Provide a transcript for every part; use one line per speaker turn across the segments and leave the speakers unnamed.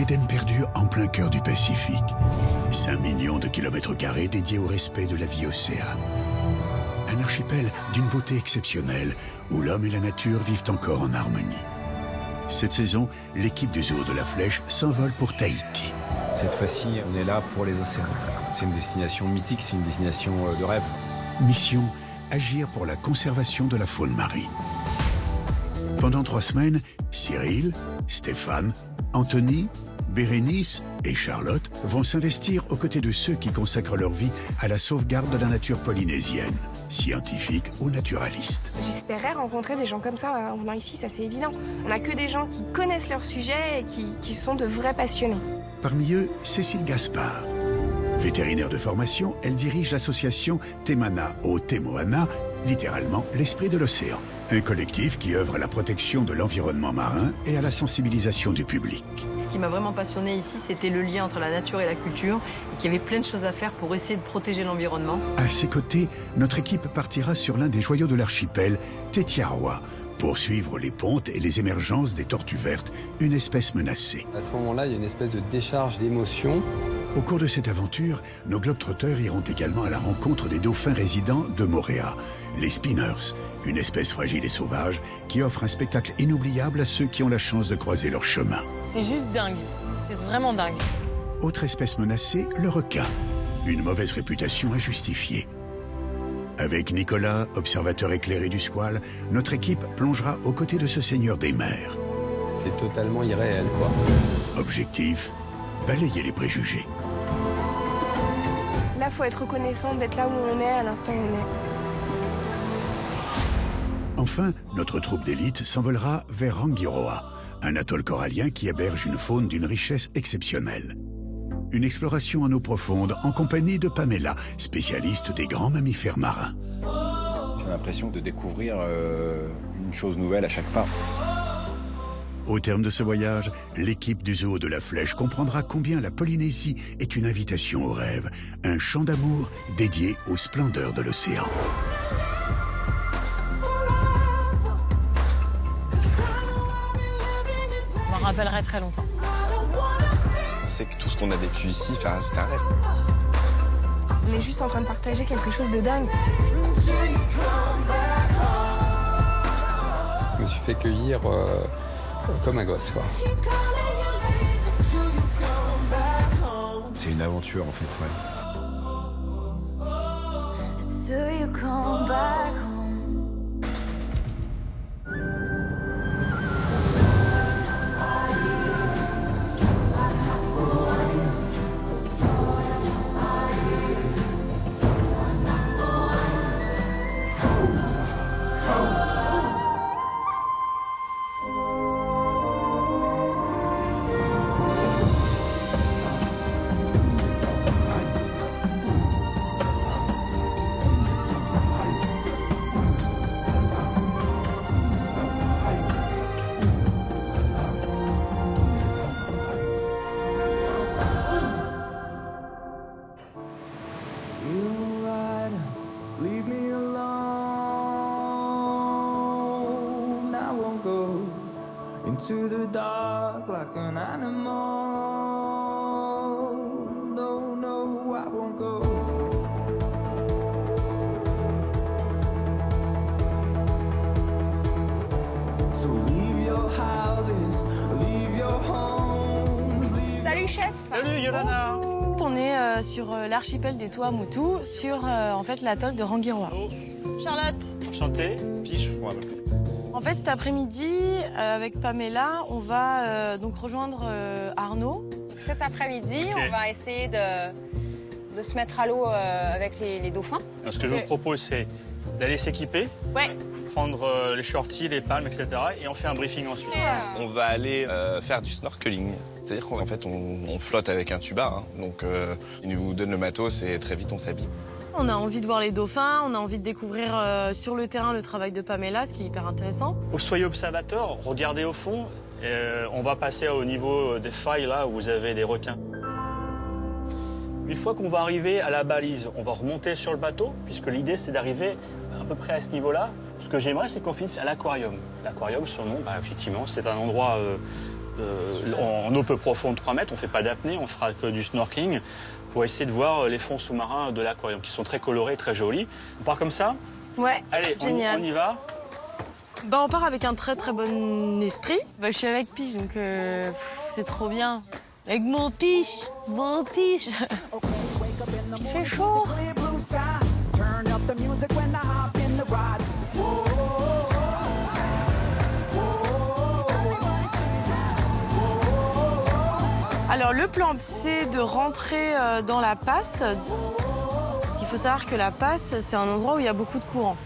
L'Éden perdu en plein cœur du Pacifique. 5 millions de kilomètres carrés dédiés au respect de la vie océane. Un archipel d'une beauté exceptionnelle où l'homme et la nature vivent encore en harmonie. Cette saison, l'équipe du Zoo de la Flèche s'envole pour Tahiti.
Cette fois-ci, on est là pour les océans. C'est une destination mythique, c'est une destination de rêve.
Mission, agir pour la conservation de la faune marine. Pendant 3 semaines, Cyril, Stéphane, Anthony, Bérénice et Charlotte vont s'investir aux côtés de ceux qui consacrent leur vie à la sauvegarde de la nature polynésienne, scientifiques ou naturalistes.
J'espérais rencontrer des gens comme ça en venant ici, ça c'est évident. On n'a que des gens qui connaissent leur sujet et qui sont de vrais passionnés.
Parmi eux, Cécile Gaspard. Vétérinaire de formation, elle dirige l'association Temana o Temoana, littéralement l'esprit de l'océan. Un collectif qui œuvre à la protection de l'environnement marin et à la sensibilisation du public.
Ce qui m'a vraiment passionné ici, c'était le lien entre la nature et la culture, et qu'il y avait plein de choses à faire pour essayer de protéger l'environnement.
À ses côtés, notre équipe partira sur l'un des joyaux de l'archipel, Tetiaroa, pour suivre les pontes et les émergences des tortues vertes, une espèce menacée.
À ce moment-là, il y a une espèce de décharge d'émotions.
Au cours de cette aventure, nos globetrotters iront également à la rencontre des dauphins résidents de Moorea, les spinners, une espèce fragile et sauvage qui offre un spectacle inoubliable à ceux qui ont la chance de croiser leur chemin.
C'est juste dingue, c'est vraiment dingue.
Autre espèce menacée, le requin, une mauvaise réputation injustifiée. Avec Nicolas, observateur éclairé du squale, notre équipe plongera aux côtés de ce seigneur des mers.
C'est totalement irréel, quoi.
Objectif, balayer les préjugés.
Là, il faut être reconnaissant d'être là où on est, à l'instant où on est.
Enfin, notre troupe d'élite s'envolera vers Rangiroa, un atoll corallien qui héberge une faune d'une richesse exceptionnelle. Une exploration en eau profonde en compagnie de Pamela, spécialiste des grands mammifères marins.
J'ai l'impression de découvrir une chose nouvelle à chaque pas.
Au terme de ce voyage, l'équipe du Zoo de la Flèche comprendra combien la Polynésie est une invitation au rêve, un chant d'amour dédié aux splendeurs de l'océan.
Je m'en rappellerai très longtemps.
On sait que tout ce qu'on a vécu ici, c'est un rêve.
On est juste en train de partager quelque chose de dingue.
Je me suis fait cueillir comme un gosse, quoi. C'est une aventure, en fait, ouais.
Into the dark like an animal. No, no, I won't go. So leave your houses, leave your homes.
Salut chef.
Salut Yolanda.
On est sur l'archipel des Tuamotu, sur en fait l'atoll de Rangiroa. Charlotte.
Enchanté. Piche, je crois.
En fait, cet après-midi, avec Pamela, on va donc rejoindre Arnaud.
Cet après-midi, on va essayer de se mettre à l'eau avec les dauphins.
Alors, ce que je vous propose, c'est d'aller s'équiper, prendre les shorties, les palmes, etc. Et on fait un briefing ensuite.
On va aller faire du snorkeling. C'est-à-dire qu'en fait, on flotte avec un tuba. Hein. Donc, ils nous donnent le matos et très vite, on s'habille.
On a envie de voir les dauphins, on a envie de découvrir sur le terrain le travail de Pamela, ce qui est hyper intéressant.
Soyez observateurs, regardez au fond. On va passer au niveau des failles, là, où vous avez des requins. Une fois qu'on va arriver à la balise, on va remonter sur le bateau, puisque l'idée, c'est d'arriver à peu près à ce niveau-là. Ce que j'aimerais, c'est qu'on finisse à l'aquarium. L'aquarium, son nom, effectivement, c'est un endroit en eau peu profonde, 3 mètres. On ne fait pas d'apnée, on fera que du snorkeling pour essayer de voir les fonds sous-marins de l'aquarium, qui sont très colorés, très jolis. On part comme ça?
Ouais,
allez,
génial.
On y va.
Bah, on part avec un très très bon esprit. Bah, je suis avec Piche, donc c'est trop bien. Avec mon Piche. Il fait chaud. Alors le plan, c'est de rentrer dans la passe. Il faut savoir que la passe, c'est un endroit où il y a beaucoup de courant.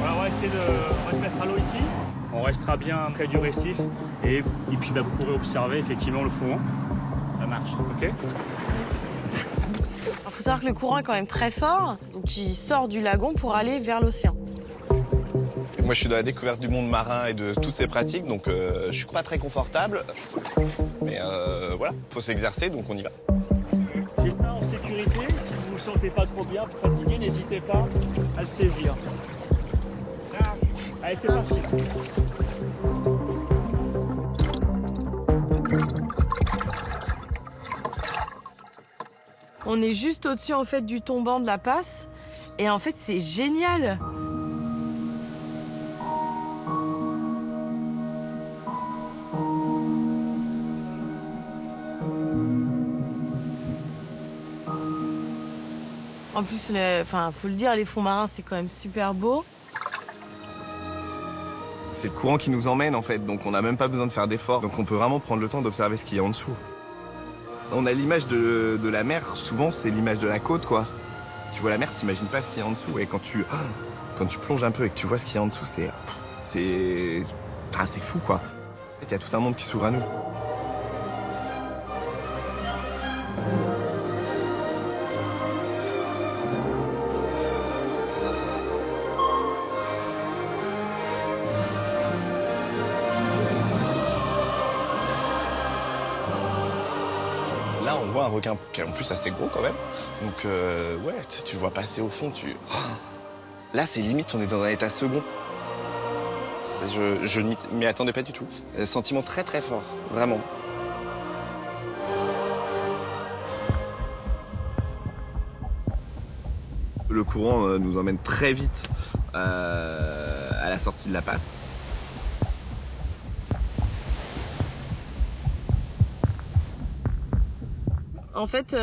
On va se mettre à l'eau ici. On restera bien près du récif et puis vous pourrez observer effectivement le fond. Ça marche, ok?
Il faut savoir que le courant est quand même très fort, donc il sort du lagon pour aller vers l'océan.
Moi, je suis dans la découverte du monde marin et de toutes ces pratiques, donc je suis pas très confortable. Mais voilà, faut s'exercer, donc on y va.
J'ai ça en sécurité. Si vous vous sentez pas trop bien, fatigué, n'hésitez pas à le saisir. Allez, c'est parti.
On est juste au-dessus en fait du tombant de la passe et en fait c'est génial. En plus, faut le dire, les fonds marins c'est quand même super beau.
C'est le courant qui nous emmène en fait, donc on n'a même pas besoin de faire d'efforts. Donc on peut vraiment prendre le temps d'observer ce qu'il y a en dessous. On a l'image de la mer, souvent c'est l'image de la côte quoi. Tu vois la mer, t'imagines pas ce qu'il y a en dessous. Et quand tu plonges un peu et que tu vois ce qu'il y a en dessous, c'est fou quoi. Il y a tout un monde qui s'ouvre à nous.
Là, on voit un requin qui est en plus assez gros quand même. Donc, ouais, tu le vois passer au fond, Là, c'est limite, on est dans un état second. Je ne m'y attendais pas du tout. Un sentiment très très fort, vraiment.
Le courant nous emmène très vite à la sortie de la passe.
En fait,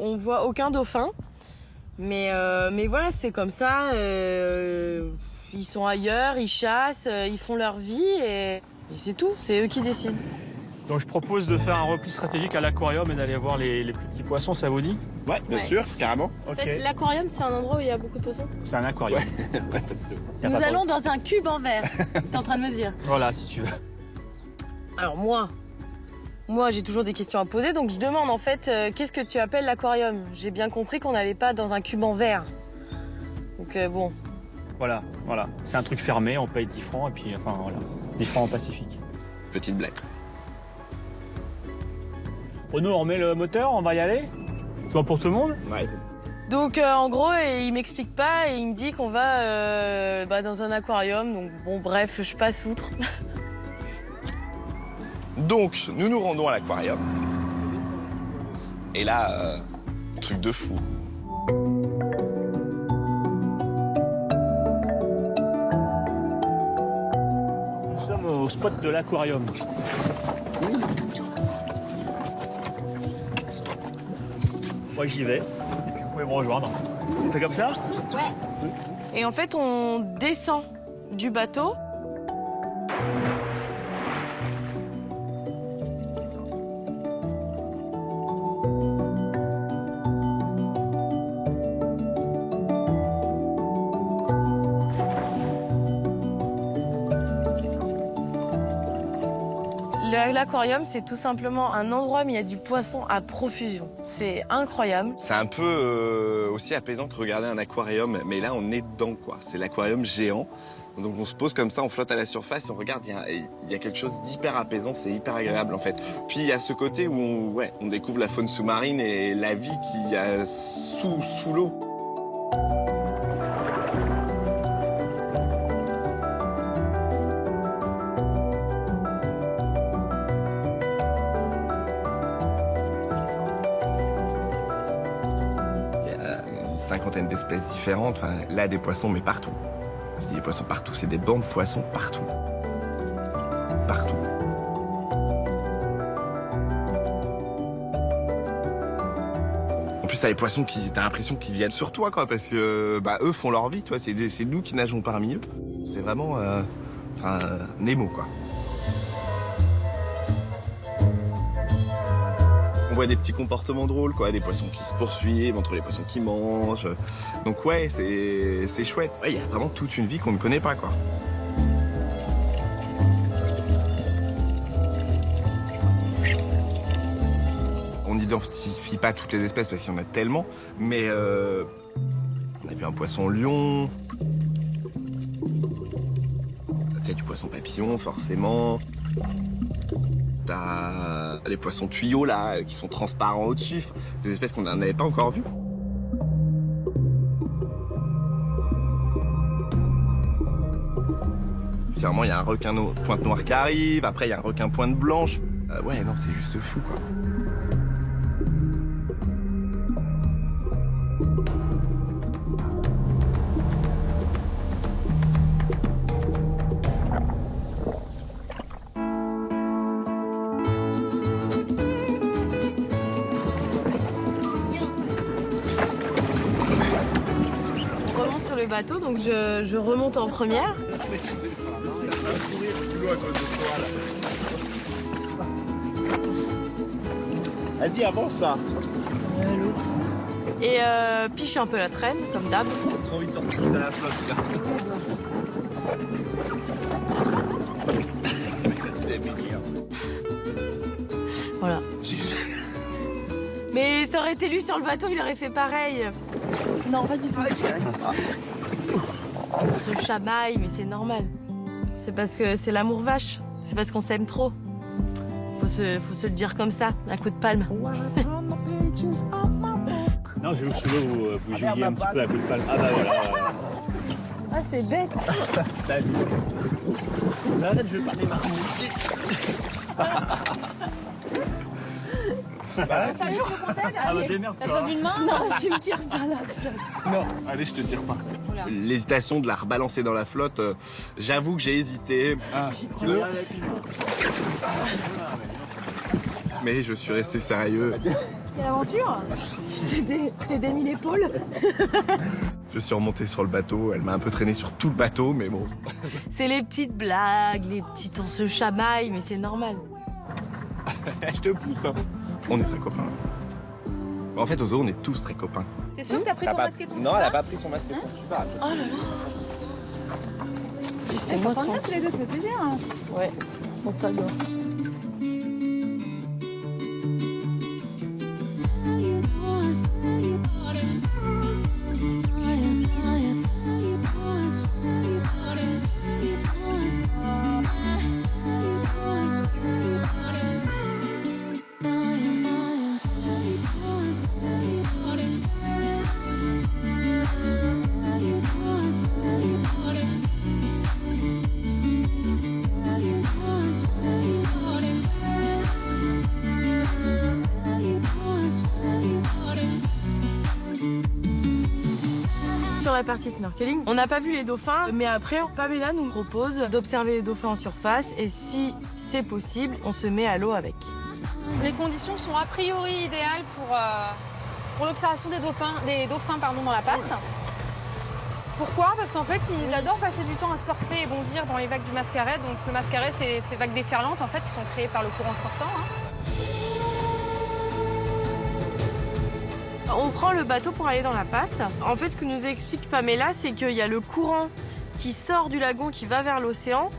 on voit aucun dauphin, mais voilà, c'est comme ça. Ils sont ailleurs, ils chassent, ils font leur vie et c'est tout. C'est eux qui décident.
Donc je propose de faire un repli stratégique à l'aquarium et d'aller voir les plus petits poissons, ça vous dit?
Ouais, bien sûr, carrément.
En fait, l'aquarium, c'est un endroit où il y a beaucoup de poissons.
C'est un aquarium.
Nous allons dans un cube en verre, t'es en train de me dire.
Voilà, si tu veux.
Alors moi, j'ai toujours des questions à poser, donc je demande en fait, qu'est-ce que tu appelles l'aquarium? J'ai bien compris qu'on n'allait pas dans un cube en verre. Donc bon.
Voilà. C'est un truc fermé, on paye 10 francs et puis, enfin voilà, 10 francs en Pacifique.
Petite blague.
Renaud, on remet le moteur, on va y aller? C'est bon pour tout le monde?
Ouais,
Donc en gros, il m'explique pas et il me dit qu'on va dans un aquarium. Donc bon, bref, je passe outre.
Donc, nous nous rendons à l'aquarium. Et là, truc de fou.
Nous sommes au spot de l'aquarium. Moi, j'y vais. Et puis, vous pouvez me rejoindre. On fait comme ça?
Ouais.
Et en fait, on descend du bateau. L'aquarium, c'est tout simplement un endroit où il y a du poisson à profusion. C'est incroyable.
C'est un peu aussi apaisant que regarder un aquarium, mais là on est dedans quoi. C'est l'aquarium géant. Donc on se pose comme ça, on flotte à la surface et on regarde, il y a quelque chose d'hyper apaisant, c'est hyper agréable en fait. Puis il y a ce côté où on découvre la faune sous-marine et la vie qu'il y a sous l'eau.
Il y a une cinquantaine d'espèces différentes, enfin, là des poissons mais partout. Il y a des poissons partout, c'est des bancs de poissons partout. Partout. En plus, t'as les poissons t'as l'impression qu'ils viennent sur toi, quoi, parce que eux font leur vie, tu vois, c'est nous qui nageons parmi eux. C'est vraiment, Nemo, quoi. On voit des petits comportements drôles, quoi, des poissons qui se poursuivent entre les poissons qui mangent. Donc ouais, c'est chouette. Ouais, il y a vraiment toute une vie qu'on ne connaît pas, quoi. On n'identifie pas toutes les espèces parce qu'il y en a tellement, mais on a vu un poisson lion. T'as du poisson papillon, forcément. T'as les poissons tuyaux, là, qui sont transparents au-dessus. Des espèces qu'on n'avait pas encore vues. Sûrement, il y a un requin pointe noire qui arrive. Après, il y a un requin pointe blanche. Ouais, non, c'est juste fou, quoi.
Bateau, donc je remonte en première.
Vas-y, avance là.
Et piche un peu la traîne, comme d'hab.
Trop vite, c'est la flotte, là.
Voilà. Mais ça aurait été lui sur le bateau, il aurait fait pareil. Non, pas du tout. On se chamaille, mais c'est normal. C'est parce que c'est l'amour vache. C'est parce qu'on s'aime trop. Faut se le dire comme ça, un coup de palme.
Non, je vous jouiez un petit peu à coup de palme. Ah bah voilà.
Ah, c'est bête.
Arrête, je vais parler marron.
Ça veut qu'on t'aide?
Ah bah démerde-toi.
T'as besoin d'une main?
Non, tu me tires pas là.
Non, allez, je te tire pas.
Voilà.
L'hésitation de la rebalancer dans la flotte, j'avoue que j'ai hésité. Mais je suis resté sérieux.
Quelle aventure?
Je t'ai démis l'épaule.
Je suis remonté sur le bateau, elle m'a un peu traîné sur tout le bateau, mais bon.
C'est les petites blagues, on se chamaille, mais c'est normal.
Je te pousse, hein. On est très copains. En fait, au zoo, on est tous très copains.
T'es sûr que t'as pris ton masque et ton
Non, elle a pas pris son masque et son tuba.
Oh là là.
Ils s'entendent bien tous les deux, ça fait plaisir. Hein.
Ouais, on s'adore. Sur la partie snorkeling, on n'a pas vu les dauphins, mais après, Pamela nous propose d'observer les dauphins en surface et si c'est possible, on se met à l'eau avec.
Les conditions sont a priori idéales pour l'observation des dauphins dans la passe. Pourquoi? Parce qu'en fait, ils adorent passer du temps à surfer et bondir dans les vagues du Mascaret. Donc le Mascaret, c'est ces vagues déferlantes en fait qui sont créées par le courant sortant. Hein.
On prend le bateau pour aller dans la passe. En fait, ce que nous explique Pamela, c'est qu'il y a le courant qui sort du lagon, qui va vers l'océan,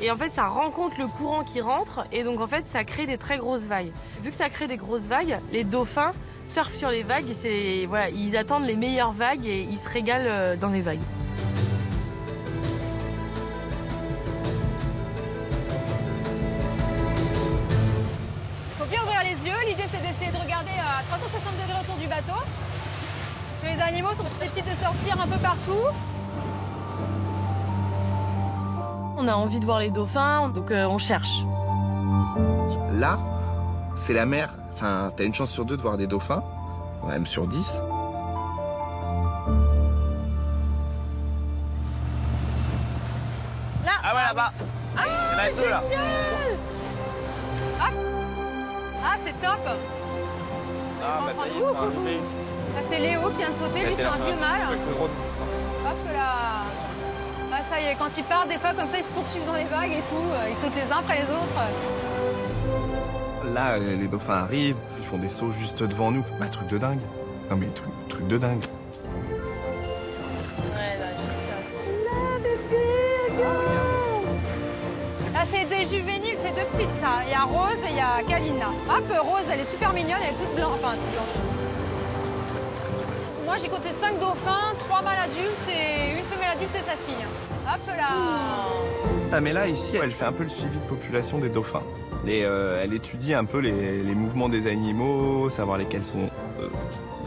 Et en fait, ça rencontre le courant qui rentre et donc en fait, ça crée des très grosses vagues. Vu que ça crée des grosses vagues, les dauphins surfent sur les vagues et voilà, ils attendent les meilleures vagues et ils se régalent dans les vagues.
Faut bien ouvrir les yeux. L'idée, c'est d'essayer de regarder à 360 degrés autour du bateau. Les animaux sont susceptibles de sortir un peu partout.
On a envie de voir les dauphins, donc on cherche.
Là, c'est la mer. Enfin, t'as une chance sur 2 de voir des dauphins, même sur 10.
Là.
Ah ouais, là-bas.
Ah,
il y en a 2 là.
Ah, c'est top.
Ah, bah ça y est, c'est arrivé.
Là, c'est Léo qui vient de sauter. Lui, c'est un vieux mâle. Hop là. Ah, ça y est, quand ils partent, des fois, comme ça, ils se poursuivent dans les vagues et tout. Ils sautent les uns après les autres.
Là, les dauphins arrivent, ils font des sauts juste devant nous. Bah, truc de dingue. Non, mais truc de dingue.
Là, c'est des juvéniles, c'est 2 petites, ça. Il y a Rose et il y a Kaline, là. Hop, Rose, elle est super mignonne, elle est toute blanche. Enfin, toute blanche. Moi, j'ai compté 5 dauphins, 3 mâles adultes et une femelle adulte et sa fille. Hop là.
Ah, mais là, ici, elle fait un peu le suivi de population des dauphins. Et elle étudie un peu les mouvements des animaux, savoir lesquels sont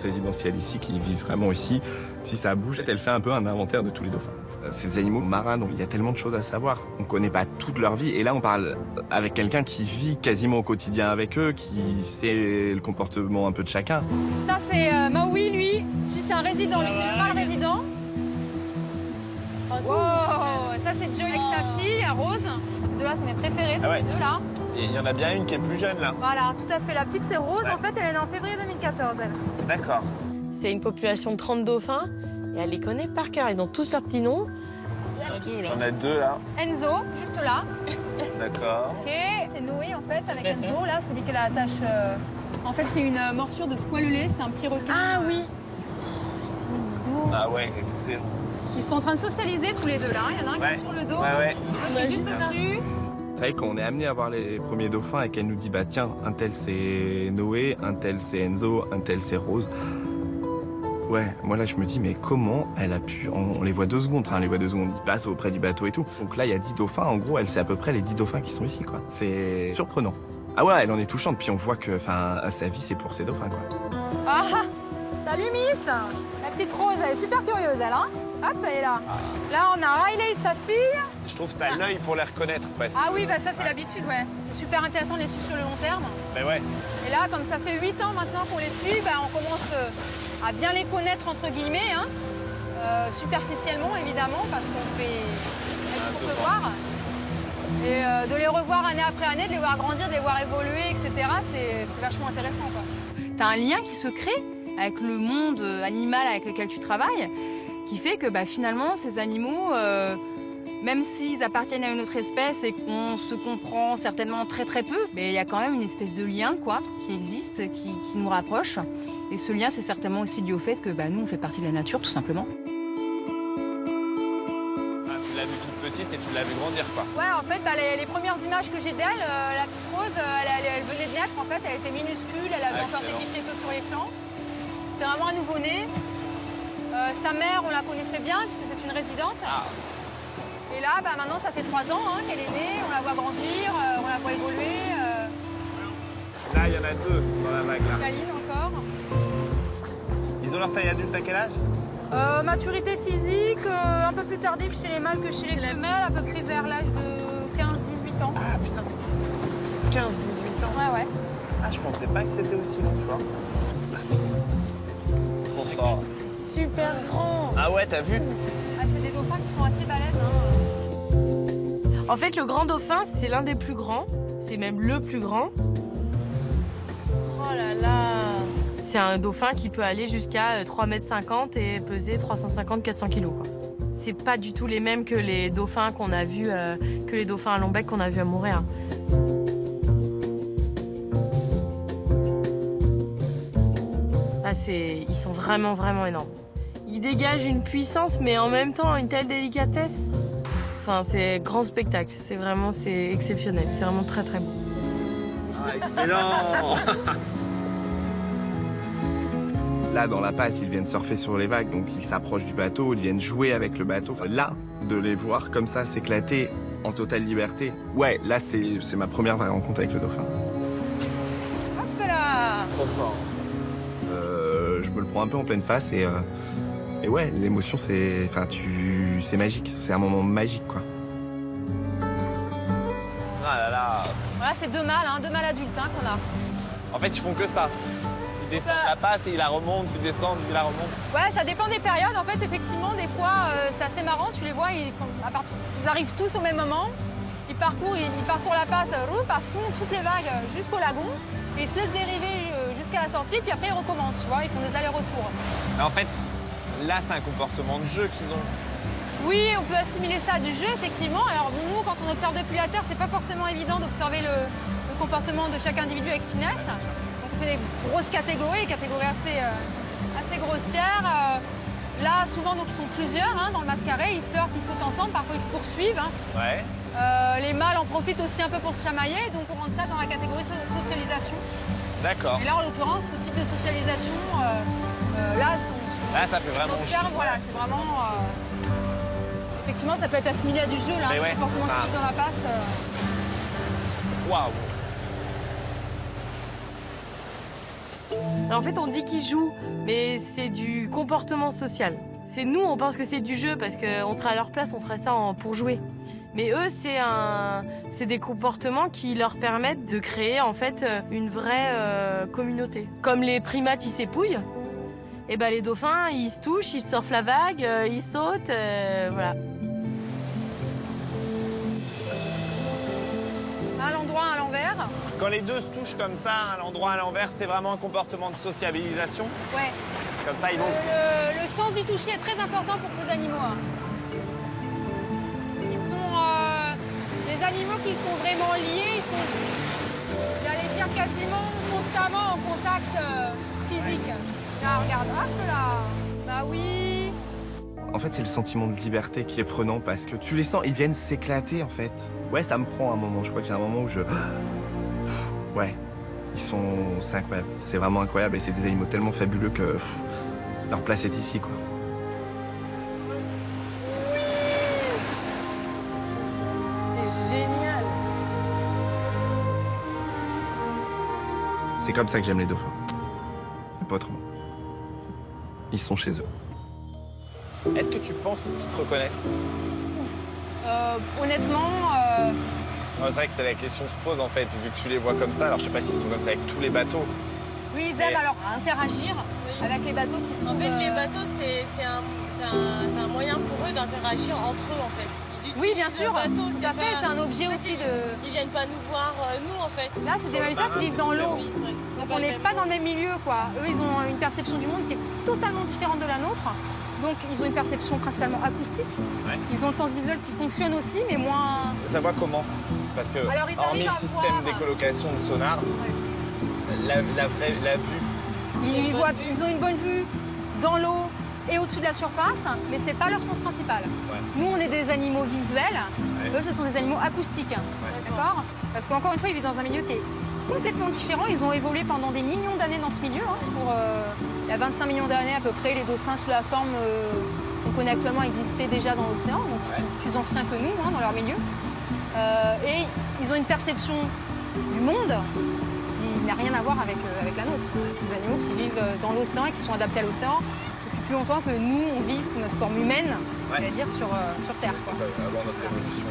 résidentiels ici, qui vivent vraiment ici. Si ça bouge, elle fait un peu un inventaire de tous les dauphins. C'est des animaux marins, donc il y a tellement de choses à savoir. On ne connaît pas toute leur vie. Et là, on parle avec quelqu'un qui vit quasiment au quotidien avec eux, qui sait le comportement un peu de chacun.
Ça, c'est Maui, lui. Lui, c'est un résident. Lui, c'est le mâle résident. Wow. Ça, c'est Joey avec sa fille, Rose. Ces 2 là, c'est mes préférés, ces 2 là.
Et il y en a bien une qui est plus jeune là.
Voilà, tout à fait. La petite, c'est Rose. En fait, elle est née en février 2014, elle.
D'accord.
C'est une population de 30 dauphins et elle les connaît par cœur. Ils ont tous leurs petits noms.
J'en ai 2 là.
Enzo, juste là.
D'accord.
Ok, c'est Noé, en fait, avec Enzo, là, celui qui a la attache. En fait, c'est une morsure de squalelé. C'est un petit requin.
Ah oui.
Ah ouais, excellent.
Ils sont en train de socialiser tous les 2 là. Il y en a un qui est sur le dos.
Ouais.
L'autre qui est juste au-dessus.
Vous savez, quand on est amené à voir les premiers dauphins et qu'elle nous dit, bah tiens, un tel c'est Noé, un tel c'est Enzo, un tel c'est Rose. Ouais, moi là je me dis, mais comment elle a pu... On les voit 2 secondes, enfin, on les voit 2 secondes, ils passent auprès du bateau et tout. Donc là, il y a 10 dauphins, en gros, elle sait à peu près les 10 dauphins qui sont ici, quoi. C'est surprenant. Ah ouais, elle en est touchante, puis on voit que, enfin, sa vie, c'est pour ces dauphins, quoi.
Ah, salut Miss. La petite Rose, elle est super curieuse, elle, hein. Hop, elle est là. Là, on a Riley et sa fille.
Je trouve que t'as l'œil pour les reconnaître presque.
Ah oui, bah ça, c'est l'habitude, ouais. C'est super intéressant de les suivre sur le long terme.
Mais ouais.
Et là, comme ça fait 8 ans maintenant qu'on les suit, bah, on commence à bien les connaître, entre guillemets, hein. Superficiellement, évidemment, parce qu'on fait ce qu'on peut voir. Et de les revoir année après année, de les voir grandir, de les voir évoluer, etc., c'est vachement intéressant, quoi. T'as un lien qui se crée avec le monde animal avec lequel tu travailles, qui fait que bah, finalement, ces animaux, même s'ils appartiennent à une autre espèce et qu'on se comprend certainement très très peu, mais il y a quand même une espèce de lien quoi, qui existe, qui nous rapproche. Et ce lien, c'est certainement aussi dû au fait que bah, nous, on fait partie de la nature, tout simplement.
Ah, tu l'as vue toute petite et tu l'as vue grandir, quoi.
Ouais, en fait, bah, les premières images que j'ai d'elle, la petite Rose, elle venait de naître, en fait, elle était minuscule, elle avait encore des petits étaux sur les flancs. C'est vraiment un nouveau-né. Sa mère, on la connaissait bien, puisque c'est une résidente.
Ah.
Et là, bah, maintenant, ça fait 3 ans hein, qu'elle est née, on la voit grandir, on la voit évoluer.
Là, il y en a 2 dans la vague, là.
Kaline encore.
Ils ont leur taille adulte à quel âge?
Maturité physique, un peu plus tardive chez les mâles que chez les femelles, à peu près vers l'âge de 15-18 ans.
Ah putain, 15-18 ans.
Ouais.
Ah, je pensais pas que c'était aussi long, tu vois. Trop fort.
C'est super grand.
Ah ouais, t'as vu?
Ah, c'est des dauphins qui sont assez balèzes. Hein.
En fait, le grand dauphin, c'est l'un des plus grands. C'est même le plus grand. Oh là là. C'est un dauphin qui peut aller jusqu'à 3,50 m et peser 350-400 kg. C'est pas du tout les mêmes que les dauphins qu'on a vus, que les dauphins à long bec qu'on a vus à Montréal. Ah, ils sont vraiment, vraiment énormes. Ils dégagent une puissance, mais en même temps une telle délicatesse. Enfin, c'est grand spectacle. C'est exceptionnel. C'est vraiment très très beau.
Ah, excellent.
Là, dans la passe, ils viennent surfer sur les vagues, donc ils s'approchent du bateau, ils viennent jouer avec le bateau. Là, de les voir comme ça s'éclater en totale liberté, ouais, là, c'est ma première vraie rencontre avec le dauphin.
Hop là.
Trop fort.
Je me le prends un peu en pleine face et ouais, l'émotion, c'est magique. C'est un moment magique, quoi.
Ah là là.
Voilà, c'est deux mâles adultes qu'on a.
En fait, ils font que ça. Ils descendent la passe et ils la remontent, ils descendent, ils la remontent.
Ouais, ça dépend des périodes. En fait, effectivement, des fois, c'est assez marrant. Tu les vois, ils arrivent tous au même moment. Ils parcourent la passe à fond, toutes les vagues jusqu'au lagon. Et ils se laissent dériver jusqu'à la sortie, puis après ils recommencent, tu vois, ils font des allers-retours.
En fait, là, c'est un comportement de jeu qu'ils ont.
Oui, on peut assimiler ça à du jeu, effectivement. Alors nous, quand on observe depuis la Terre, c'est pas forcément évident d'observer le comportement de chaque individu avec finesse. Donc on fait des grosses catégories assez grossières. Là, souvent, donc, ils sont plusieurs dans le mascaré, ils surfent, ils sautent ensemble, parfois ils se poursuivent.
Ouais.
Les mâles en profitent aussi un peu pour se chamailler, donc on rentre ça dans la catégorie socialisation.
D'accord.
Et là, en l'occurrence, ce type de socialisation, là,
ça fait vraiment
observe, voilà, c'est vraiment... Effectivement, ça peut être assimilé à du jeu, là,
ouais.
le comportement typique dans la passe.
Waouh.
Alors, en fait, on dit qu'ils jouent, mais c'est du comportement social. C'est nous, on pense que c'est du jeu parce qu'on serait à leur place, on ferait ça pour jouer. Mais eux, c'est des comportements qui leur permettent de créer en fait une vraie communauté. Comme les primates, ils s'épouillent, et ben les dauphins, ils se touchent, ils surfent la vague, ils sautent, voilà.
À l'endroit, à l'envers.
Quand les deux se touchent comme ça, à l'endroit, à l'envers, c'est vraiment un comportement de sociabilisation.
Ouais.
Comme ça, ils vont...
Le sens du toucher est très important pour ces animaux. Ils sont des animaux qui sont vraiment liés, ils sont, j'allais dire, quasiment constamment en contact physique. Là, regarde, hop là. Bah oui.
En fait, c'est le sentiment de liberté qui est prenant parce que tu les sens, ils viennent s'éclater en fait. Ouais, ça me prend un moment. Je crois que j'ai un moment où je... Ouais, c'est incroyable. C'est vraiment incroyable et c'est des animaux tellement fabuleux que leur place est ici, quoi.
C'est génial.
C'est comme ça que j'aime les dauphins. Et pas autrement. Ils sont chez eux.
Est-ce que tu penses qu'ils te reconnaissent?
Honnêtement,
C'est vrai que c'est la question se pose en fait, vu que tu les vois comme ça. Alors je sais pas s'ils sont comme ça avec tous les bateaux.
oui, ils aiment alors interagir avec les bateaux qui se trouvent...
En fait, les bateaux, c'est un moyen pour eux d'interagir entre eux, en fait. Ils
Oui,
utilisent
bien sûr,
le bateau,
tout à fait. C'est un objet aussi de...
Ils viennent pas nous voir, nous, en fait.
Là, c'est des mammifères qui vivent dans l'eau.
Oui, c'est vrai.
Donc on n'est pas dans le même milieu, quoi. Eux, ils ont une perception du monde qui est totalement différente de la nôtre. Donc ils ont une perception principalement acoustique.
Ouais.
Ils ont le sens visuel qui fonctionne aussi, mais moins...
Ça voit comment? Parce que,
Alors, ils
hormis
arrivent
le
à
système
voir.
d'écolocation de sonar, la vue,
Ils ont une bonne vue dans l'eau et au-dessus de la surface, mais c'est pas leur sens principal.
Ouais.
Nous, on est des animaux visuels.
Ouais.
Eux, ce sont des animaux acoustiques. D'accord? Parce qu'encore une fois, ils vivent dans un milieu qui est complètement différent. Ils ont évolué pendant des millions d'années dans ce milieu. Il y a 25 millions d'années à peu près, les dauphins sous la forme qu'on connaît actuellement existaient déjà dans l'océan, donc ils sont plus anciens que nous dans leur milieu. Et ils ont une perception du monde qui n'a rien à voir avec la nôtre. Ces animaux qui vivent dans l'océan et qui sont adaptés à l'océan depuis plus longtemps que nous, on vit sous notre forme humaine, c'est-à-dire sur Terre.
ça avant notre évolution.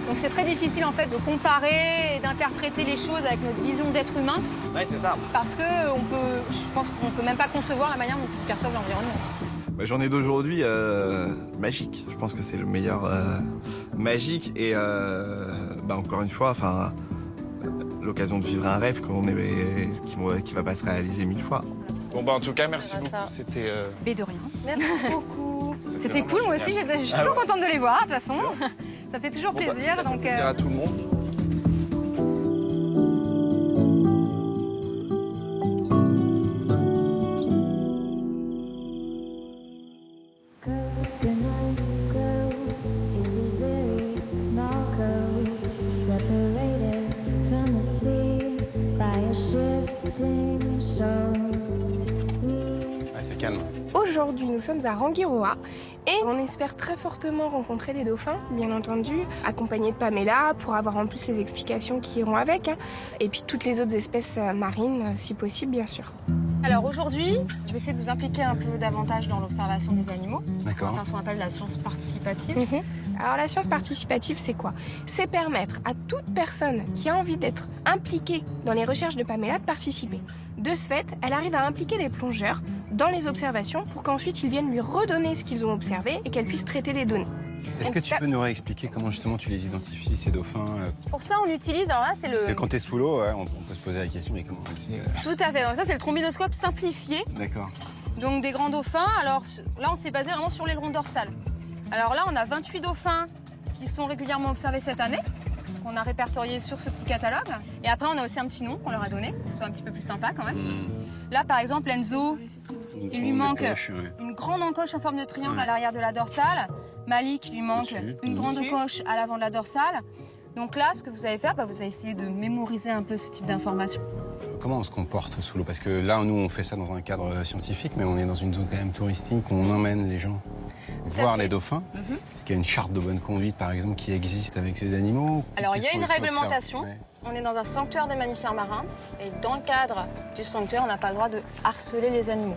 Donc c'est très difficile en fait de comparer et d'interpréter les choses avec notre vision d'être humain,
Ouais, c'est ça.
parce que je pense qu'on peut même pas concevoir la manière dont ils perçoivent l'environnement.
Ma journée d'aujourd'hui, magique. Je pense que c'est le meilleur magique et encore une fois, l'occasion de vivre un rêve qui va pas se réaliser 1000 fois.
Bon en tout cas, merci
Ça va,
beaucoup.
ça.
C'était...
Mais de rien.
Merci beaucoup.
C'était cool, moi aussi, je suis toujours contente de les voir, de toute façon. Ça fait toujours plaisir.
Ça fait
Donc,
plaisir à tout le monde.
Coconut grove is a very
Ah, c'est calme.
Aujourd'hui, nous sommes à Rangiroa et on espère très fortement rencontrer des dauphins, bien entendu, accompagnés de Pamela pour avoir en plus les explications qui iront avec, hein, et puis toutes les autres espèces marines, si possible, bien sûr.
Alors aujourd'hui, je vais essayer de vous impliquer un peu davantage dans l'observation des animaux.
D'accord.
Enfin, ce qu'on appelle la science participative.
Alors la science participative, c'est quoi? C'est permettre à toute personne qui a envie d'être impliquée dans les recherches de Pamela de participer. De ce fait, elle arrive à impliquer des plongeurs dans les observations pour qu'ensuite ils viennent lui redonner ce qu'ils ont observé et qu'elle puisse traiter les données.
Est-ce que tu peux nous réexpliquer comment justement tu les identifies, ces dauphins?
Pour ça, on utilise, alors là, c'est le...
Parce que quand t'es sous l'eau, ouais, on peut se poser la question, mais comment c'est
Tout à fait, donc ça, c'est le trombinoscope simplifié.
D'accord.
Donc des grands dauphins. Alors là, on s'est basé vraiment sur l'aileron dorsal. Alors là, on a 28 dauphins qui sont régulièrement observés cette année, qu'on a répertoriés sur ce petit catalogue. Et après, on a aussi un petit nom qu'on leur a donné, pour que ce soit un petit peu plus sympa quand même. Là, par exemple, Enzo, il lui manque une grande encoche en forme de triangle à l'arrière de la dorsale. Malik, il lui manque une grande encoche à l'avant de la dorsale. Donc là, ce que vous allez faire, vous allez essayer de mémoriser un peu ce type d'informations.
Comment on se comporte sous l'eau? Parce que là, nous, on fait ça dans un cadre scientifique, mais on est dans une zone quand même touristique, on emmène les gens voir les dauphins. Est-ce qu'il y a une charte de bonne conduite, par exemple, qui existe avec ces animaux?
Alors, il y a une réglementation. On est dans un sanctuaire des mammifères marins. Et dans le cadre du sanctuaire, on n'a pas le droit de harceler les animaux.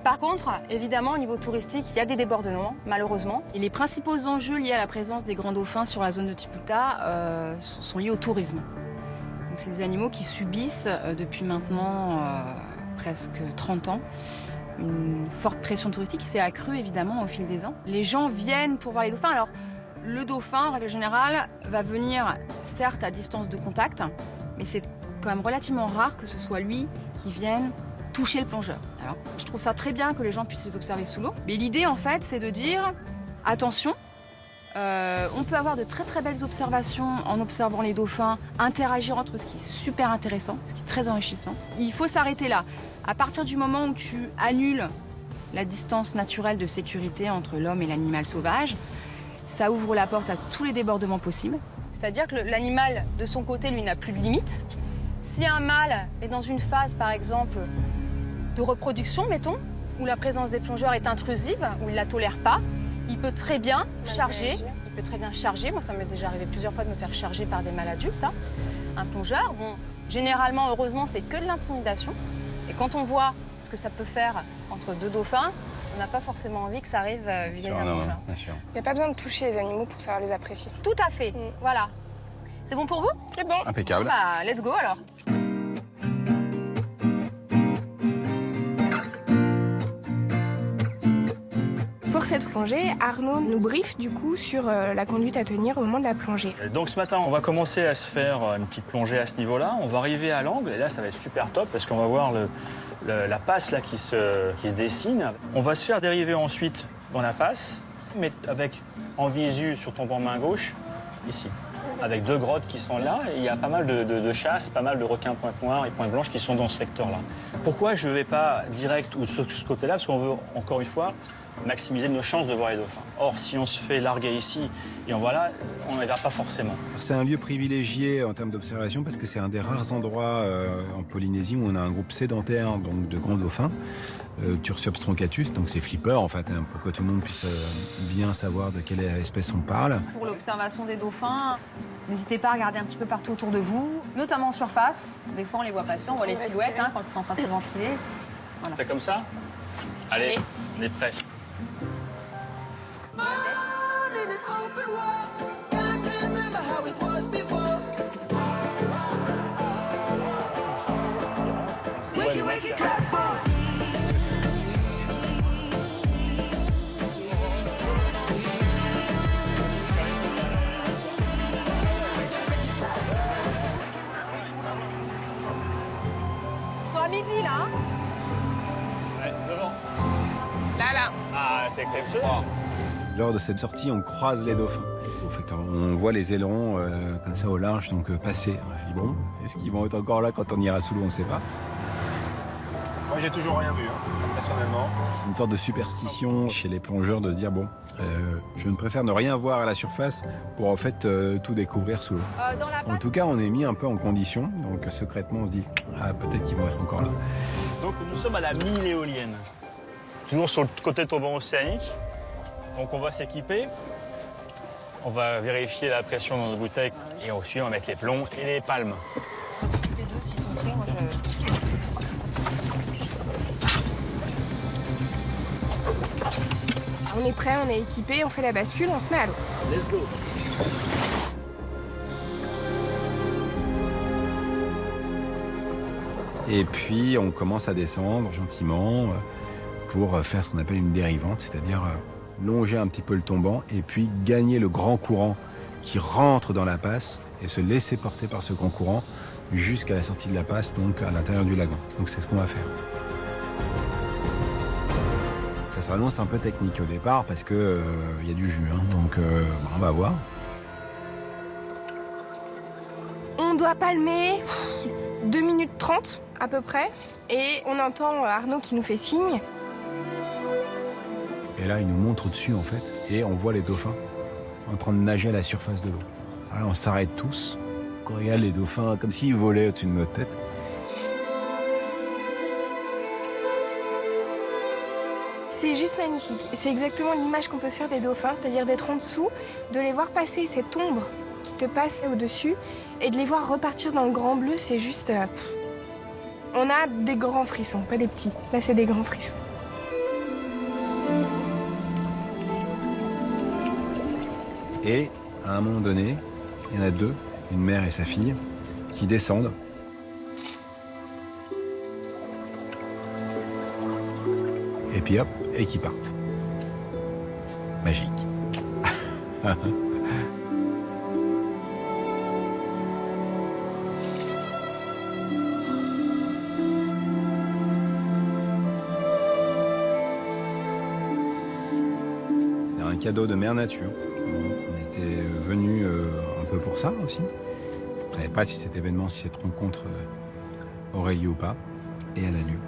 Par contre, évidemment, au niveau touristique, il y a des débordements, malheureusement. Et les principaux enjeux liés à la présence des grands dauphins sur la zone de Tipulta sont liés au tourisme. Donc, c'est des animaux qui subissent depuis maintenant presque 30 ans une forte pression touristique qui s'est accrue évidemment au fil des ans. Les gens viennent pour voir les dauphins. Alors, le dauphin, en règle générale, va venir certes à distance de contact, mais c'est quand même relativement rare que ce soit lui qui vienne toucher le plongeur. Alors, je trouve ça très bien que les gens puissent les observer sous l'eau. Mais l'idée, en fait, c'est de dire, attention, on peut avoir de très très belles observations en observant les dauphins, interagir entre eux, ce qui est super intéressant, ce qui est très enrichissant. Il faut s'arrêter là. À partir du moment où tu annules la distance naturelle de sécurité entre l'homme et l'animal sauvage, ça ouvre la porte à tous les débordements possibles. C'est-à-dire que l'animal, de son côté, lui, n'a plus de limites. Si un mâle est dans une phase, par exemple, de reproduction, mettons, où la présence des plongeurs est intrusive, où il ne la tolère pas, il peut très bien charger. Moi, ça m'est déjà arrivé plusieurs fois de me faire charger par des mâles adultes. Un plongeur, bon, généralement, heureusement, c'est que de l'intimidation. Et quand on voit ce que ça peut faire entre deux dauphins, on n'a pas forcément envie que ça arrive vis-à-vis d'un plongeur.
Il n'y a pas besoin de toucher les animaux pour savoir les apprécier.
Tout à fait, voilà. C'est bon pour vous?
C'est bon.
Impeccable.
Bah, let's go alors.
Pour cette plongée, Arnaud nous briefe du coup sur la conduite à tenir au moment de la plongée.
Donc ce matin, on va commencer à se faire une petite plongée à ce niveau-là. On va arriver à l'angle et là, ça va être super top parce qu'on va voir la passe là qui se dessine. On va se faire dériver ensuite dans la passe, mais avec en visu sur ton banc main gauche, ici. Avec deux grottes qui sont là, et il y a pas mal de chasses, pas mal de requins pointe noire et pointe blanche qui sont dans ce secteur-là. Pourquoi je ne vais pas direct ou sur ce côté-là? Parce qu'on veut, encore une fois, maximiser nos chances de voir les dauphins. Or, si on se fait larguer ici et on va là, on ne verra pas forcément.
C'est un lieu privilégié en termes d'observation parce que c'est un des rares endroits en Polynésie où on a un groupe sédentaire donc de grands dauphins, Tursiops troncatus, donc c'est flipper en fait, pour que tout le monde puisse bien savoir de quelle espèce on parle.
Pour l'observation des dauphins, n'hésitez pas à regarder un petit peu partout autour de vous, notamment en surface. Des fois, on les voit passer, on voit les silhouettes quand ils sont en train de se ventiler. Voilà.
C'est comme ça? Allez, on est prêts.
Ils sont à midi là.
Ouais, devant.
Là.
Ah, c'est exceptionnel.
Lors de cette sortie, on croise les dauphins. En fait, on voit les ailerons comme ça au large, donc passer. On se dit bon, est-ce qu'ils vont être encore là quand on ira sous l'eau? On ne sait pas.
Moi, j'ai toujours rien vu, personnellement.
C'est une sorte de superstition chez les plongeurs de se dire bon, je ne préfère ne rien voir à la surface pour en fait tout découvrir sous l'eau. En tout cas, on est mis un peu en condition, donc secrètement on se dit peut-être qu'ils vont être encore là.
Donc nous sommes à la mine éolienne, toujours sur le côté tombant océanique. Donc on va s'équiper, on va vérifier la pression dans nos bouteilles et ensuite on va mettre les plombs et les palmes.
Les deux, s'ils sont prêts, moi je...
On est prêt, on est équipé, on fait la bascule, on se met à l'eau.
Let's go.
Et puis on commence à descendre gentiment pour faire ce qu'on appelle une dérivante, c'est-à-dire longer un petit peu le tombant et puis gagner le grand courant qui rentre dans la passe et se laisser porter par ce grand courant jusqu'à la sortie de la passe, donc à l'intérieur du lagon. Donc c'est ce qu'on va faire. Ça s'annonce un peu technique au départ parce que y a du jus, hein, donc on va voir.
On doit palmer 2 minutes 30 à peu près et on entend Arnaud qui nous fait signe.
Et là, il nous montre au-dessus, en fait, et on voit les dauphins en train de nager à la surface de l'eau. Alors, on s'arrête tous, on regarde les dauphins comme s'ils volaient au-dessus de notre tête.
C'est juste magnifique. C'est exactement l'image qu'on peut se faire des dauphins, c'est-à-dire d'être en dessous, de les voir passer cette ombre qui te passe au-dessus et de les voir repartir dans le grand bleu, c'est juste... On a des grands frissons, pas des petits. Là, c'est des grands frissons.
Et à un moment donné, il y en a deux, une mère et sa fille, qui descendent. Et puis hop, et qui partent. Magique. C'est un cadeau de Mère Nature. On était venus un peu pour ça aussi. Je ne savais pas si cet événement, si cette rencontre aurait lieu ou pas. Et elle a lieu.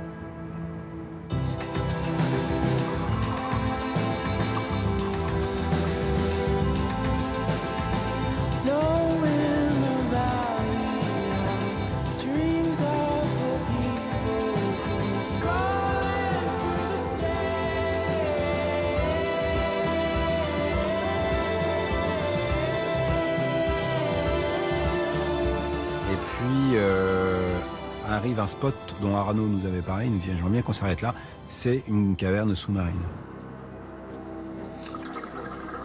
Arrive un spot dont Arnaud nous avait parlé, il nous dit j'aimerais bien qu'on s'arrête là, c'est une caverne sous-marine.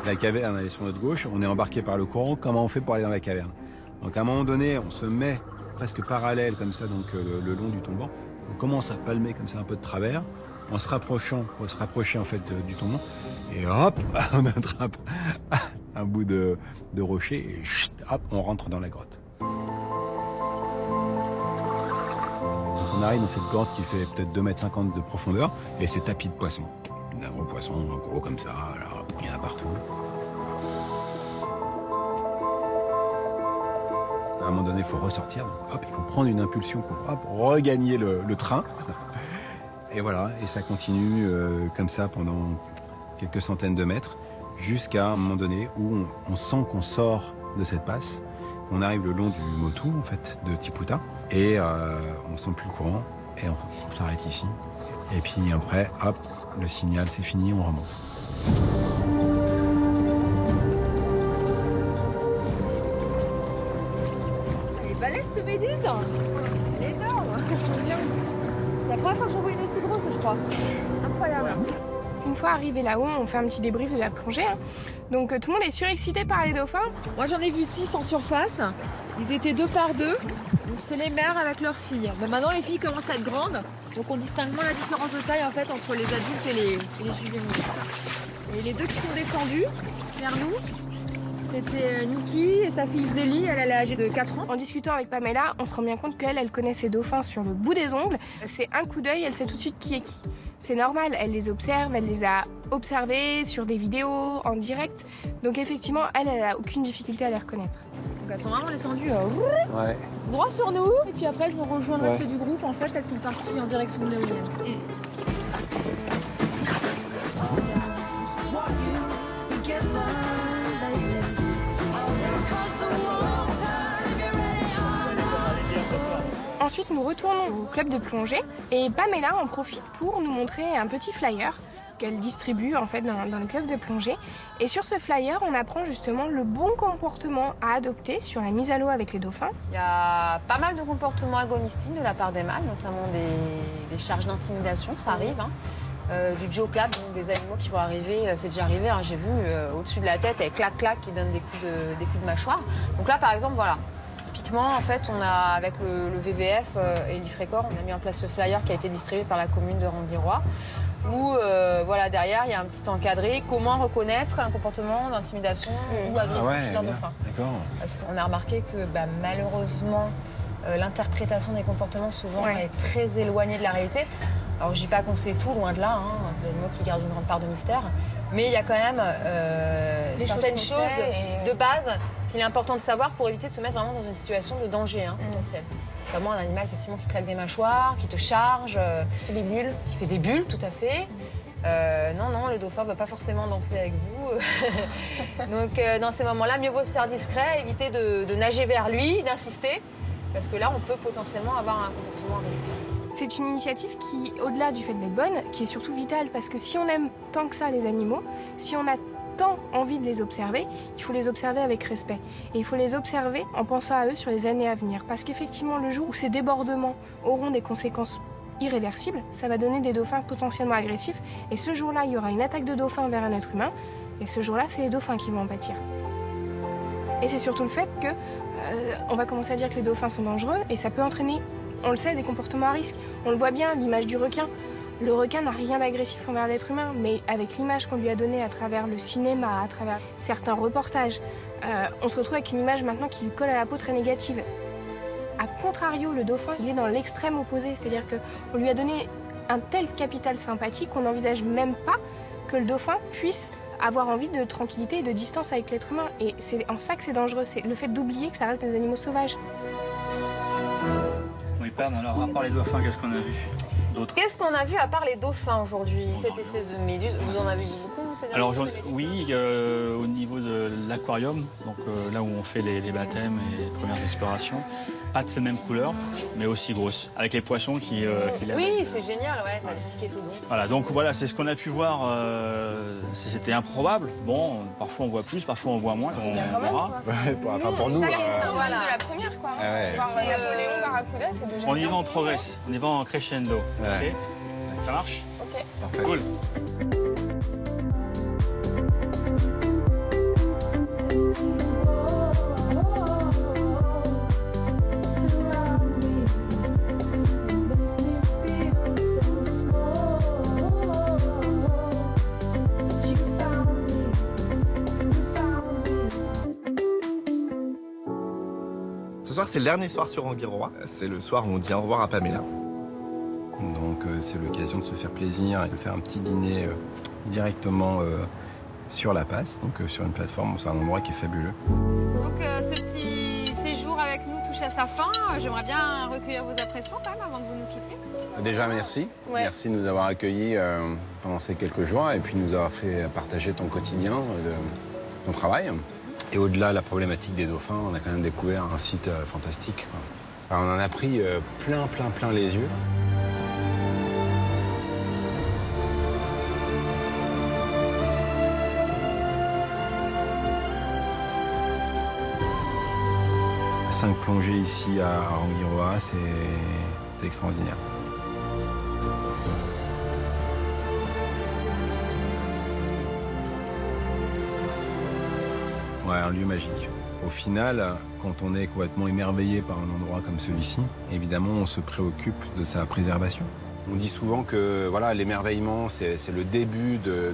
La caverne elle est sur notre gauche, on est embarqué par le courant, comment on fait pour aller dans la caverne? Donc à un moment donné, on se met presque parallèle comme ça, donc le long du tombant, on commence à palmer comme ça un peu de travers, en se rapprochant, pour se rapprocher en fait du tombant, et hop, on attrape un bout de rocher, et chut, hop, on rentre dans la grotte. On arrive dans cette grotte qui fait peut-être 2,50 m de profondeur et c'est tapis de poissons. Un gros poisson, gros comme ça, alors, il y en a partout. À un moment donné, il faut ressortir, donc, hop, il faut prendre une impulsion pour hop, regagner le train. Et voilà, et ça continue comme ça pendant quelques centaines de mètres jusqu'à un moment donné où on sent qu'on sort de cette passe. On arrive le long du Motu, en fait, de Tiputa, et on sent plus le courant, et on s'arrête ici. Et puis après, hop, le signal, c'est fini, on remonte.
Elle est balèze, cette méduse. Elle est énorme. C'est la première fois que j'en vois une aussi grosse, je crois. Incroyable.
Une fois arrivé là-haut, on fait un petit débrief de la plongée. Hein. Donc tout le monde est surexcité par les dauphins.
Moi j'en ai vu 6 en surface. Ils étaient 2 par 2. Donc c'est les mères avec leurs filles. Mais maintenant les filles commencent à être grandes. Donc on distingue moins la différence de taille en fait entre les adultes et les juvéniles. Et les deux qui sont descendus vers nous, c'était Niki et sa fille Zélie, elle est âgée de 4 ans.
En discutant avec Pamela, on se rend bien compte elle connaît ses dauphins sur le bout des ongles. C'est un coup d'œil, elle sait tout de suite qui est qui. C'est normal, elle les observe, elle les a observés sur des vidéos, en direct. Donc effectivement, elle a aucune difficulté à les reconnaître.
elles sont vraiment descendues
Ouais.
droit sur nous. Et puis après, elles ont rejoint le reste du groupe. En fait, elles sont parties en direction de l'éolienne.
Ensuite, nous retournons au club de plongée et Pamela en profite pour nous montrer un petit flyer qu'elle distribue en fait dans le club de plongée. Et sur ce flyer, on apprend justement le bon comportement à adopter sur la mise à l'eau avec les dauphins.
Il y a pas mal de comportements agonistiques de la part des mâles, notamment des charges d'intimidation, ça arrive. Du jaw clap, donc des animaux qui vont arriver, c'est déjà arrivé, j'ai vu au-dessus de la tête, et clac-clac qui donnent des coups de mâchoire. Donc là, par exemple, voilà. Typiquement, en fait, on a, avec le VVF et l'IFRECOR, on a mis en place ce flyer qui a été distribué par la commune de Rambirrois, où, voilà, derrière, il y a un petit encadré. Comment reconnaître un comportement d'intimidation ou agressif d'un dauphin.
D'accord.
Parce qu'on a remarqué que, malheureusement, l'interprétation des comportements, souvent, est très éloignée de la réalité. Alors, je dis pas qu'on sait tout, loin de là, c'est des animaux qui gardent une grande part de mystère. Mais il y a quand même certaines choses de base qu'il est important de savoir pour éviter de se mettre vraiment dans une situation de danger potentiel. Notamment un animal effectivement qui claque des mâchoires, qui te charge, qui fait des bulles, tout à fait. Non, le dauphin ne va pas forcément danser avec vous. Donc dans ces moments-là, mieux vaut se faire discret, éviter de nager vers lui, d'insister, parce que là, on peut potentiellement avoir un comportement à risque.
C'est une initiative qui, au-delà du fait d'être bonne, qui est surtout vitale, parce que si on aime tant que ça les animaux, si on a tant envie de les observer, il faut les observer avec respect. Et il faut les observer en pensant à eux sur les années à venir. Parce qu'effectivement, le jour où ces débordements auront des conséquences irréversibles, ça va donner des dauphins potentiellement agressifs. Et ce jour-là, il y aura une attaque de dauphin vers un être humain. Et ce jour-là, c'est les dauphins qui vont en pâtir. Et c'est surtout le fait que on va commencer à dire que les dauphins sont dangereux et ça peut entraîner, on le sait, des comportements à risque. On le voit bien, l'image du requin. Le requin n'a rien d'agressif envers l'être humain, mais avec l'image qu'on lui a donnée à travers le cinéma, à travers certains reportages, on se retrouve avec une image maintenant qui lui colle à la peau très négative. A contrario, le dauphin, il est dans l'extrême opposé, c'est-à-dire qu'on lui a donné un tel capital sympathie qu'on n'envisage même pas que le dauphin puisse avoir envie de tranquillité et de distance avec l'être humain. Et c'est en ça que c'est dangereux, c'est le fait d'oublier que ça reste des animaux sauvages.
Oui, Pam, alors à part les dauphins, qu'est-ce qu'on a vu d'autres?
Qu'est-ce qu'on a vu à part les dauphins aujourd'hui? Cette espèce de méduse, vous en avez vu beaucoup ces derniers jours?
Oui, au niveau de l'aquarium, donc là où on fait les baptêmes et les premières explorations, pas de ces mêmes couleurs, mais aussi grosses, avec les poissons qui
oui, c'est génial, ouais, t'as les petits kétodons.
Voilà, donc voilà, c'est ce qu'on a pu voir. C'était improbable. Bon, parfois on voit plus, parfois on voit moins. On verra.
Enfin, pour nous.
C'est voilà. De la première, quoi.
Ah ouais.
Voir Napoléon, Barracuda, c'est déjà.
On y va en progrès, on y va en crescendo.
Ouais.
Okay. Ça marche?
Ok.
Parfait.
Cool.
Ce soir, c'est le dernier soir sur Rambirrois. C'est le soir où on dit au revoir à Pamela.
Donc c'est l'occasion de se faire plaisir et de faire un petit dîner directement sur la passe, donc sur une plateforme. C'est un endroit qui est fabuleux.
Donc ce petit séjour avec nous touche à sa fin. J'aimerais bien recueillir vos impressions quand même avant que vous nous quittiez.
Déjà, merci.
Ouais.
Merci de nous avoir accueillis pendant ces quelques jours et puis de nous avoir fait partager ton quotidien, ton travail. Et au-delà de la problématique des dauphins, on a quand même découvert un site fantastique. Enfin, on en a pris plein les yeux. Cinq plongées ici à Rambirrois, c'est extraordinaire. Ouais, un lieu magique. Au final, quand on est complètement émerveillé par un endroit comme celui-ci, évidemment, on se préoccupe de sa préservation. On dit souvent que voilà, l'émerveillement, c'est le début de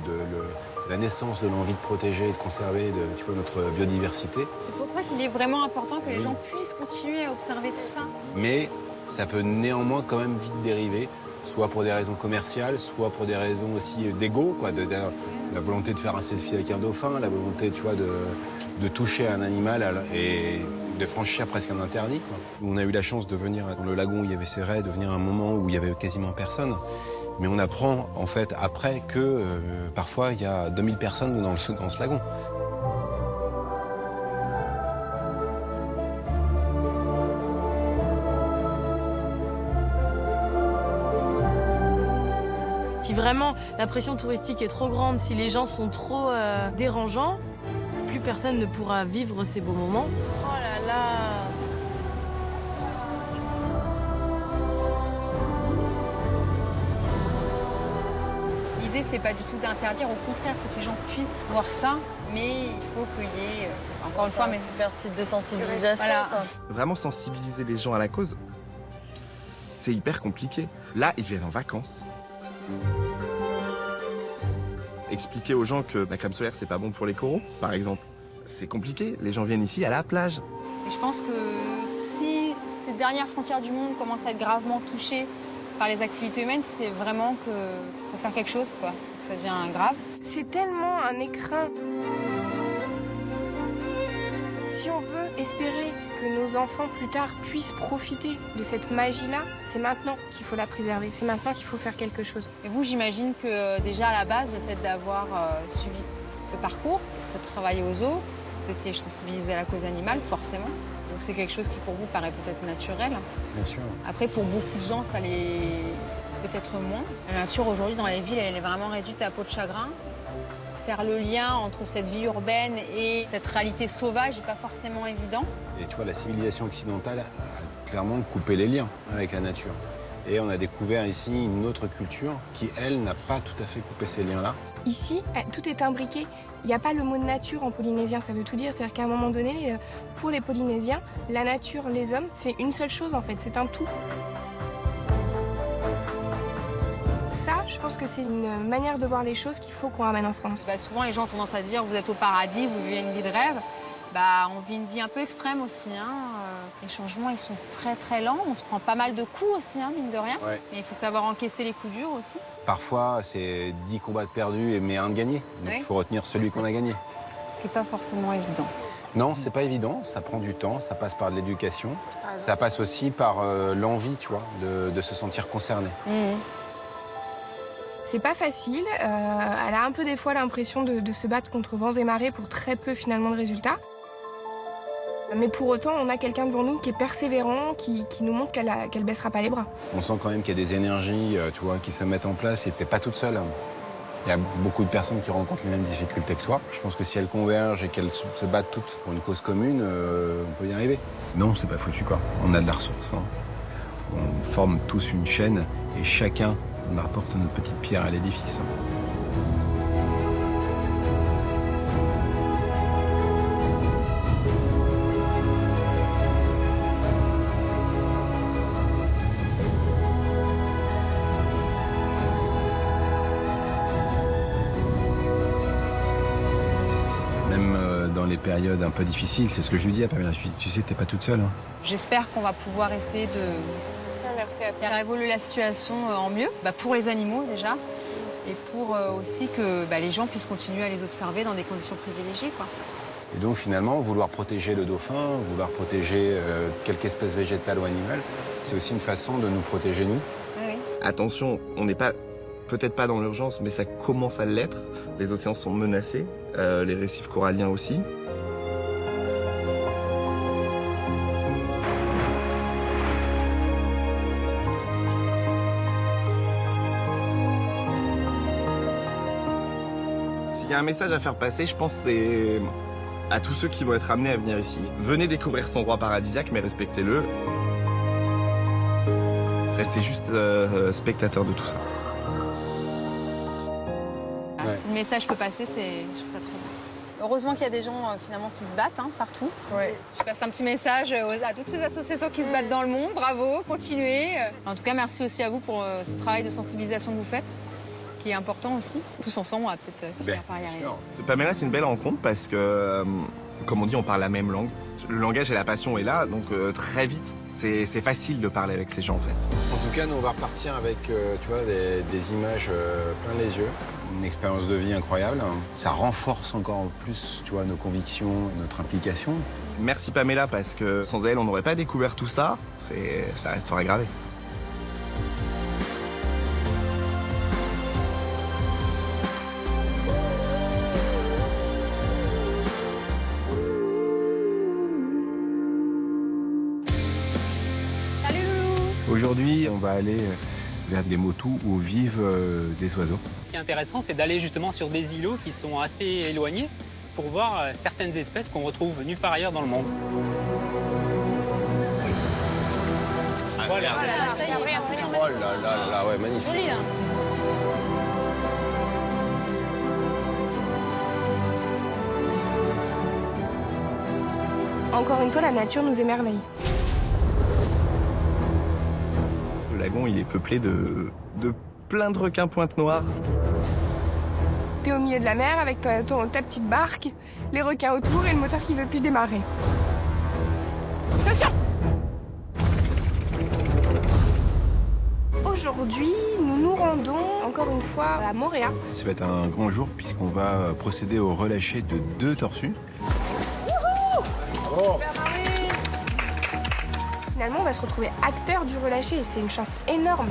la naissance de l'envie de protéger et de conserver notre biodiversité.
C'est pour ça qu'il est vraiment important que les gens puissent continuer à observer tout ça.
Mais ça peut néanmoins quand même vite dériver, soit pour des raisons commerciales, soit pour des raisons aussi d'ego, quoi, la volonté de faire un selfie avec un dauphin, la volonté, de toucher un animal. Et de franchir presque un interdit, quoi. On a eu la chance de venir dans le lagon où il y avait ces raies, de venir à un moment où il y avait quasiment personne. Mais on apprend en fait après que parfois il y a 2000 personnes dans ce lagon.
Si vraiment la pression touristique est trop grande, si les gens sont trop dérangeants, plus personne ne pourra vivre ces beaux moments. Oh là là!
L'idée, c'est pas du tout d'interdire, au contraire, il faut que les gens puissent voir ça, mais il faut qu'il y ait, encore une fois, mais
super site de sensibilisation.
Voilà.
Vraiment sensibiliser les gens à la cause, c'est hyper compliqué. Là, ils viennent en vacances. Expliquer aux gens que la crème solaire, c'est pas bon pour les coraux, par exemple. C'est compliqué. Les gens viennent ici à la plage.
Et je pense que si ces dernières frontières du monde commencent à être gravement touchées par les activités humaines, c'est vraiment qu'il faut faire quelque chose, quoi. Ça devient grave.
C'est tellement un écrin. Si on veut espérer que nos enfants plus tard puissent profiter de cette magie-là, c'est maintenant qu'il faut la préserver, c'est maintenant qu'il faut faire quelque chose.
Et vous, j'imagine que déjà à la base, le fait d'avoir suivi ce parcours, de travailler aux zoos, vous étiez sensibilisé à la cause animale, forcément. Donc c'est quelque chose qui pour vous paraît peut-être naturel.
Bien sûr.
Après, pour beaucoup de gens, ça l'est peut-être moins. La nature aujourd'hui dans les villes, elle est vraiment réduite à peau de chagrin. Faire le lien entre cette vie urbaine et cette réalité sauvage n'est pas forcément évident.
Et tu vois, la civilisation occidentale a clairement coupé les liens avec la nature. Et on a découvert ici une autre culture qui, elle, n'a pas tout à fait coupé ces liens-là.
Ici, tout est imbriqué. Il n'y a pas le mot nature en polynésien, ça veut tout dire. C'est-à-dire qu'à un moment donné, pour les Polynésiens, la nature, les hommes, c'est une seule chose en fait, c'est un tout. Ça, je pense que c'est une manière de voir les choses qu'il faut qu'on ramène en France.
Souvent, les gens ont tendance à dire vous êtes au paradis, vous vivez une vie de rêve. On vit une vie un peu extrême aussi. Les changements, ils sont très très lents. On se prend pas mal de coups aussi, mine de rien.
Ouais.
Mais il faut savoir encaisser les coups durs aussi.
Parfois, c'est 10 combats de perdus, mais un de gagné. Donc il faut retenir celui qu'on a gagné.
Ce qui n'est pas forcément évident.
Non, c'est pas évident. Ça prend du temps. Ça passe par de l'éducation. Ça passe aussi par l'envie, tu vois, de se sentir concerné.
C'est pas facile. Elle a un peu des fois l'impression de se battre contre vents et marées pour très peu finalement de résultats. Mais pour autant, on a quelqu'un devant nous qui est persévérant, qui nous montre qu'elle baissera pas les bras.
On sent quand même qu'il y a des énergies, tu vois, qui se mettent en place et t'es pas toute seule. Il y a beaucoup de personnes qui rencontrent les mêmes difficultés que toi. Je pense que si elles convergent et qu'elles se battent toutes pour une cause commune, on peut y arriver. Non, c'est pas foutu, quoi. On a de la ressource. On forme tous une chaîne et chacun on apporte notre petite pierre à l'édifice. Même dans les périodes un peu difficiles, c'est ce que je lui dis à Pamela, tu sais que t'es pas toute seule.
J'espère qu'on va pouvoir essayer de faire évoluer la situation en mieux, pour les animaux déjà, et pour aussi que les gens puissent continuer à les observer dans des conditions privilégiées, quoi.
Et donc finalement, vouloir protéger le dauphin, vouloir protéger quelque espèce végétale ou animale, c'est aussi une façon de nous protéger nous.
Oui.
Attention, on n'est pas, peut-être pas dans l'urgence, mais ça commence à l'être. Les océans sont menacés, les récifs coralliens aussi. S'il y a un message à faire passer, je pense que c'est à tous ceux qui vont être amenés à venir ici. Venez découvrir cet endroit paradisiaque, mais respectez-le. Restez juste spectateurs de tout ça.
Si le message peut passer, je trouve ça très bien. Heureusement qu'il y a des gens finalement qui se battent partout.
Ouais.
Je passe un petit message à toutes ces associations qui se battent dans le monde. Bravo, continuez. En tout cas, merci aussi à vous pour ce travail de sensibilisation que vous faites, qui est important aussi. Tous ensemble, on va peut-être finir par y arriver.
Pamela, c'est une belle rencontre parce que, comme on dit, on parle la même langue. Le langage et la passion est là, donc très vite, c'est facile de parler avec ces gens en fait.
En tout cas, nous on va repartir avec tu vois, des images plein les yeux, une expérience de vie incroyable. Ça renforce encore plus tu vois, nos convictions, notre implication.
Merci Pamela, parce que sans elle, on n'aurait pas découvert tout ça. Ça restera gravé.
Aujourd'hui, on va aller vers des motus où vivent des oiseaux.
Ce qui est intéressant, c'est d'aller justement sur des îlots qui sont assez éloignés pour voir certaines espèces qu'on retrouve nulle part ailleurs dans le monde. Voilà.
Oh là là, ouais, magnifique.
Joli, là.
Encore une fois, la nature nous émerveille.
Le lagon, il est peuplé de plein de requins pointe noire.
T'es au milieu de la mer avec ta petite barque, les requins autour et le moteur qui veut plus démarrer. Attention! Aujourd'hui, nous nous rendons encore une fois à Moorea.
Ça va être un grand jour puisqu'on va procéder au relâcher de 2 tortues.
Bravo! Finalement, on va se retrouver acteur du relâché et c'est une chance énorme.